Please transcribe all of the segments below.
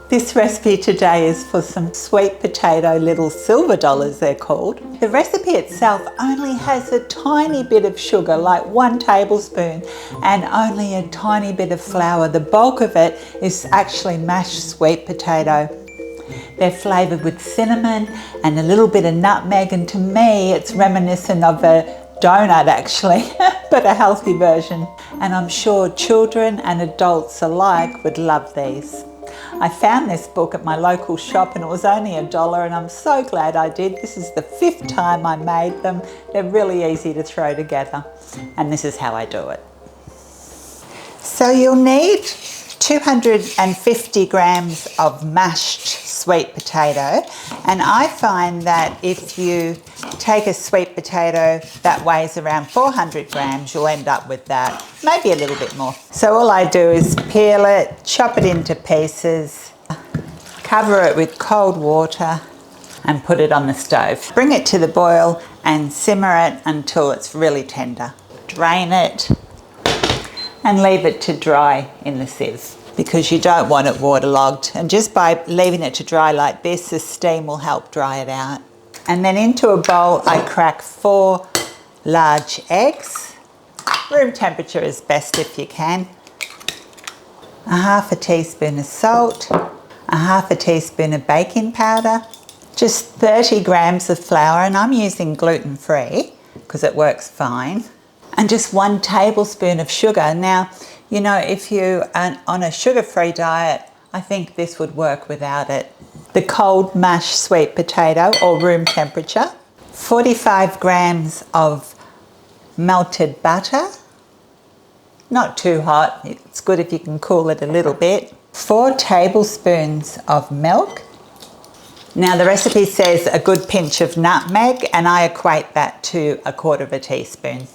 This recipe today is for some sweet potato little silver dollars, they're called. The recipe itself only has a tiny bit of sugar, like 1 tablespoon, and only a tiny bit of flour. The bulk of it is actually mashed sweet potato. They're flavoured with cinnamon and a little bit of nutmeg, and to me it's reminiscent of a doughnut actually, but a healthy version. And I'm sure children and adults alike would love these. I found this book at my local shop and it was only $1, and I'm so glad I did. This is the 5th time I made them. They're really easy to throw together, and this is how I do it. So you'll need 250 grams of mashed sweet potato, and I find that if you take a sweet potato that weighs around 400 grams, you'll end up with that, maybe a little bit more. So all I do is peel it, chop it into pieces, cover it with cold water and put it on the stove. Bring it to the boil and simmer it until it's really tender. Drain it and leave it to dry in the sieve, because you don't want it waterlogged. And just by leaving it to dry like this, the steam will help dry it out. And then into a bowl, I crack 4 large eggs. Room temperature is best if you can. A half a teaspoon of salt, a half a teaspoon of baking powder, just 30 grams of flour, and I'm using gluten-free because it works fine, and just 1 tablespoon of sugar. Now, you know, if you are on a sugar-free diet, I think this would work without it. The cold mashed sweet potato, or room temperature, 45 grams of melted butter, not too hot, it's good if you can cool it a little bit, 4 tablespoons of milk. Now the recipe says a good pinch of nutmeg, and I equate that to 1/4 teaspoon.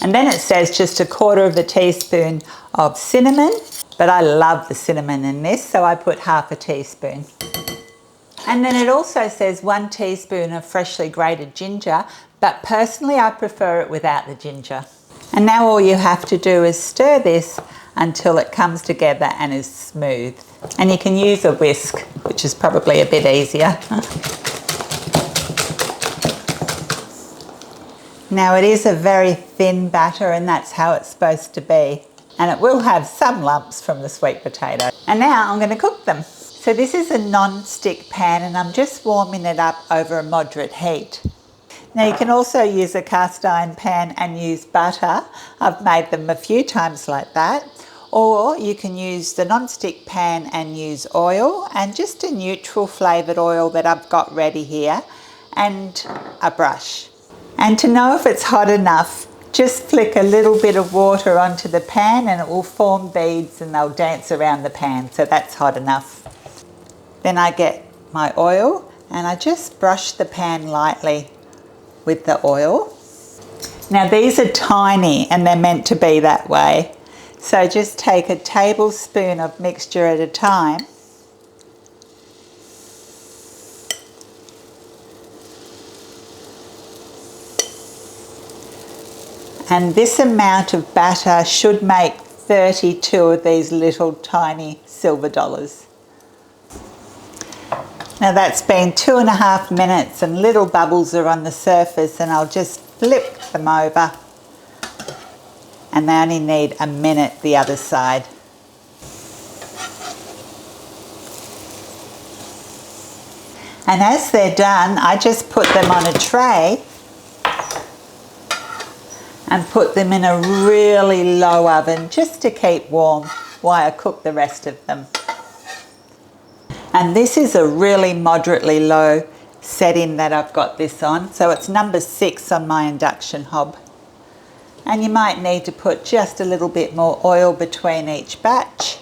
And then it says just 1/4 teaspoon of cinnamon, but I love the cinnamon in this, so I put half a teaspoon. And then it also says 1 teaspoon of freshly grated ginger, but personally I prefer it without the ginger. And now all you have to do is stir this until it comes together and is smooth. And you can use a whisk, which is probably a bit easier. Now it is a very thin batter, and that's how it's supposed to be. And it will have some lumps from the sweet potato. And now I'm going to cook them. So this is a non-stick pan, and I'm just warming it up over a moderate heat. Now you can also use a cast iron pan and use butter. I've made them a few times like that. Or you can use the non-stick pan and use oil, and just a neutral flavoured oil that I've got ready here, and a brush. And to know if it's hot enough, just flick a little bit of water onto the pan and it will form beads and they'll dance around the pan, so that's hot enough. Then I get my oil and I just brush the pan lightly with the oil. Now these are tiny and they're meant to be that way, so just take a tablespoon of mixture at a time. And this amount of batter should make 32 of these little tiny silver dollars. Now that's been 2.5 minutes and little bubbles are on the surface, and I'll just flip them over. And they only need a minute the other side. And as they're done, I just put them on a tray and put them in a really low oven just to keep warm while I cook the rest of them. And this is a really moderately low setting that I've got this on, so it's number 6 on my induction hob. And you might need to put just a little bit more oil between each batch.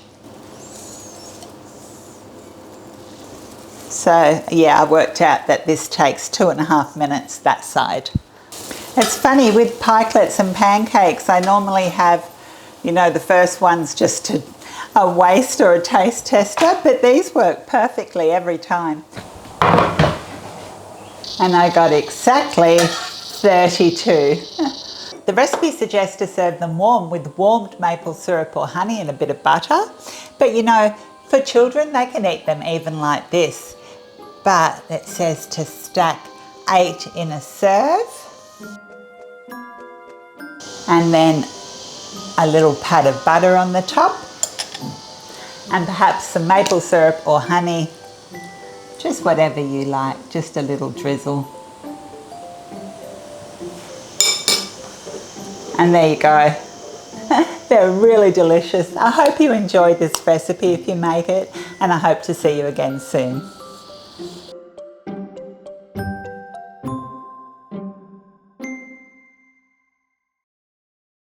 So yeah, I worked out that this takes 2.5 minutes that side. It's funny, with pikelets and pancakes, I normally have, you know, the first one's just a waste or a taste tester, but these work perfectly every time. And I got exactly 32. The recipe suggests to serve them warm with warmed maple syrup or honey and a bit of butter. But you know, For children, they can eat them even like this, but it says to stack 8 in a serve. And then a little pat of butter on the top, and perhaps some maple syrup or honey, just whatever you like, just a little drizzle. And there you go. They're really delicious. I hope you enjoyed this recipe if you make it, and I hope to see you again soon.